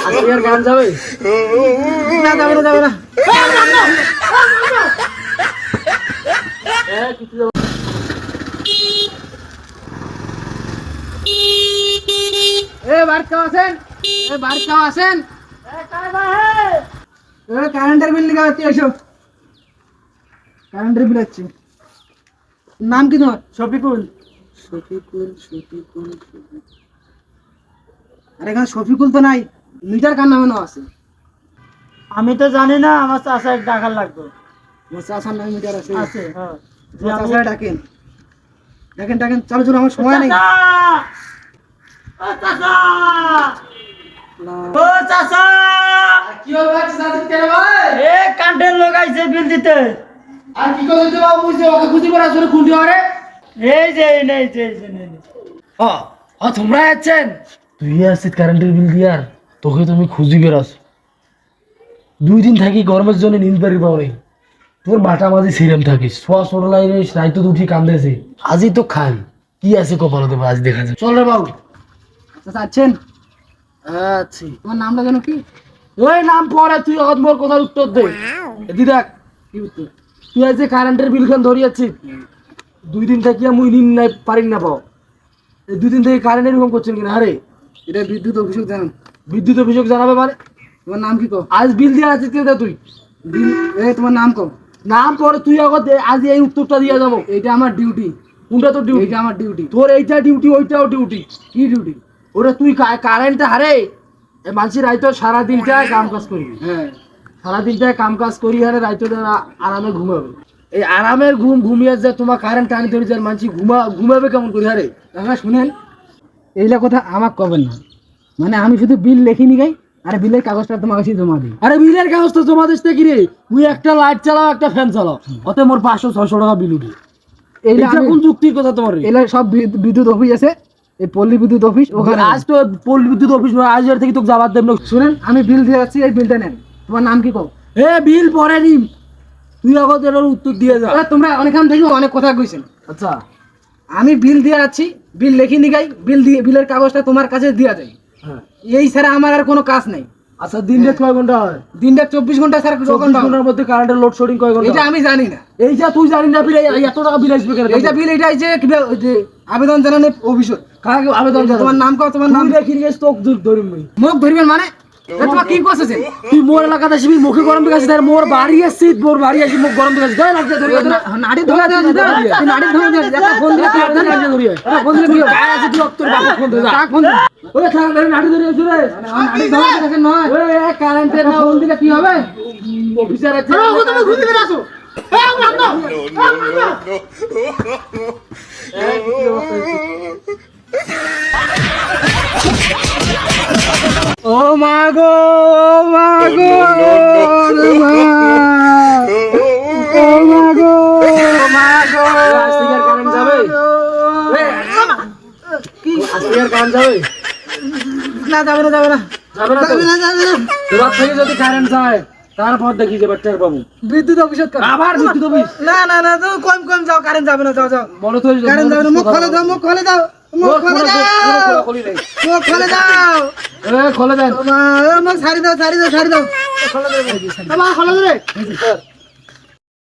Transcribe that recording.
আজকে আর গান যাবে না যাবে না যাবে না বার কেউ আছেন বার কেউ আছেন কারেন্টের বিল লিখা হচ্ছে এসো কারেন্টের বিল হচ্ছে নাম কি তোমার শফিকুল আর এখানে শফিকুল তো নাই মিটার কার নামে নাও আছে আমি তো জানি না আমার চাষা ডাকার লাগবে আমার চাষার নামে মিটার আছে আছে হ্যাঁ চাষা ডাকেন ডাকেন ডাকেন চলো চলো আমার সময় নেই ও চাচা কি হলো ভাই চাচা কেন ভাই এ কান্টের লোক আইছে বিল দিতে আর কি করে দিতে বাবু বুঝে ওকে খুঁজি করে আসলে খুঁটি হরে এই যে নেই তোমরা আছেন তুই আসছিস কারেন্টের বিল দিয়ার তোকে তুমি খুঁজি বেরাস 2 দিন থাকি গরমের জন্য নিন পারি পাও নেই তোর মাথা মাঝে সিরাম থাকিস সোয়া সোর লাইনে রাইতো উঠি কান্দেছে আজই তো খাই কি আছে কপালে দেবো আজ দেখা যায় চল রে বাবু চাচা আছেন আচ্ছা তোমার নামটা যেন কি ওই নাম পরে তুই এখন মোর কথার উত্তর দে এদি দেখ কি উত্তর তুই আজ যে কারেন্টের বিল খান ধরিয়াছিস 2 দিন থাকি মুই নিন নাই পারিন না পাও এই 2 দিন থেকে কারেন্ট এরকম করছেন কিনা আরে এটা বিদ্যুৎ অভিযোগ জানান বিদ্যুৎ অভিযোগ জানাবে মানে তোমার নাম কি কো আজ বিল দিয়ে আছিস কেন তুই বিল তোমার নাম কো নাম পরে তুই আগত আজ এই উত্তরটা দিয়ে যাবো এইটা আমার ডিউটি কোনটা তোর ডিউটি এইটা আমার ডিউটি তোর এইটা ডিউটি ওইটাও ডিউটি কি ডিউটি ওরা তুই কারেন্টটা হারে মানুষের রাইতো সারা দিনটা কাম কাজ করবি হ্যাঁ সারা দিনটা কাম কাজ করি হারে রাইতো আরামে ঘুমাবে এই আরামের ঘুমিয়ে যে তোমার কারেন্ট টানি ধরে যায় মানুষ ঘুমাবে কেমন করি হারে দাদা শুনেন এইলা কথা আমাকে কবেন না মানে আমি শুধু বিল লেখিনি গাই আর বিলের কাগজটা তোমার কাছে জমা দিই আরে বিলের কাগজ তো জমা দিস কি রে তুই একটা লাইট চালাও একটা ফ্যান চালাও অতে মোর 500-600 টাকা বিল উঠে এইটা এইটা কোন যুক্তির কথা তোমার রে? এলা সব বিদ্যুৎ অফিস আছে এই পল্লী বিদ্যুৎ অফিস ওখানে আজ তো পল্লী বিদ্যুৎ অফিস নয় আজ থেকে তোকে যাবার দেব না শুনেন আমি বিল দিয়ে যাচ্ছি এই বিলটা নেন তোমার নাম কি কও এ বিল পরে নিম তুই আগত এর উত্তর দিয়ে যা তোমরা অনেকক্ষণ থেকে অনেক কথা কইছেন আচ্ছা আমি বিল দিয়ে যাচ্ছি বিল লেখিনি গাই বিলের কাগজটা তোমার কাছে দিয়া যায় হ্যাঁ এই ছাড়া আমার আর কোনো কাজ নাই আচ্ছা দিনে কয় ঘন্টা হয় দিনটা 24 ঘন্টা স্যার 24 ঘন্টার মধ্যে কারেন্টের লোড শেডিং কয় ঘন্টা এটা আমি জানি না এইটা তুই জানি না বিল এত টাকা বিল আসবে কেন এইটা বিল এটা যে ওই যে আবেদন জানানো অফিসে কাকে আবেদন জানাবো? তোমার নাম কও তোমার নাম তুই দেখি গেছ তোক ধরিম মই মুখ ধরবেন মানে তোমার কি করছেন তুই মোর এলাকাতে আসবি মুখে গরম দেখাছিস আর মোর বাড়ি আসছি মোর বাড়ি আসি মুখ গরম দেখাছিস গায়ে লাগছে ধরে নাড়ি ধরে নাড়ি ধরে একটা ফোন দিয়ে লাগছে ধরে ফোন দিয়ে দিও গায়ে আছে তুই তোর বাপের ফোন দে যা কাক ফোন ওরে থাক ধরে নাড়ি ধরে আসু রে নাড়ি ধরে দেখেন নয় ওরে কারেন্টের না ফোন দিলে কি হবে অফিসার আছে তুমি ঘুরে ফিরে আসো ও মা গো মা গো ও মা গো মা গো আজকে আর কারেন্ট যাবে কি আজকে আর কারেন্ট যাবে না যাবে না যাবে না যাবে না তো যাবে না যাবে না রাত থেকে যদি কারেন্ট যায় তারপর দেখি যে বাচ্চার বাবু বিদ্যুৎ অফিসে আবার বিদ্যুৎ অফিস না না না তো কম কম যাও কারেন্ট যাবে না যাও যাও বলো তো কারেন্ট যাবে না মুখ খোলে দাও মুখ খোলে দাও মুখ খোলে দাও খোলি নাই মুখ খোলে দাও খোলে দেন মুখ ছাড়ি দাও ছাড়ি দাও ছাড়ি দাও খোলে দাও খোলে দাও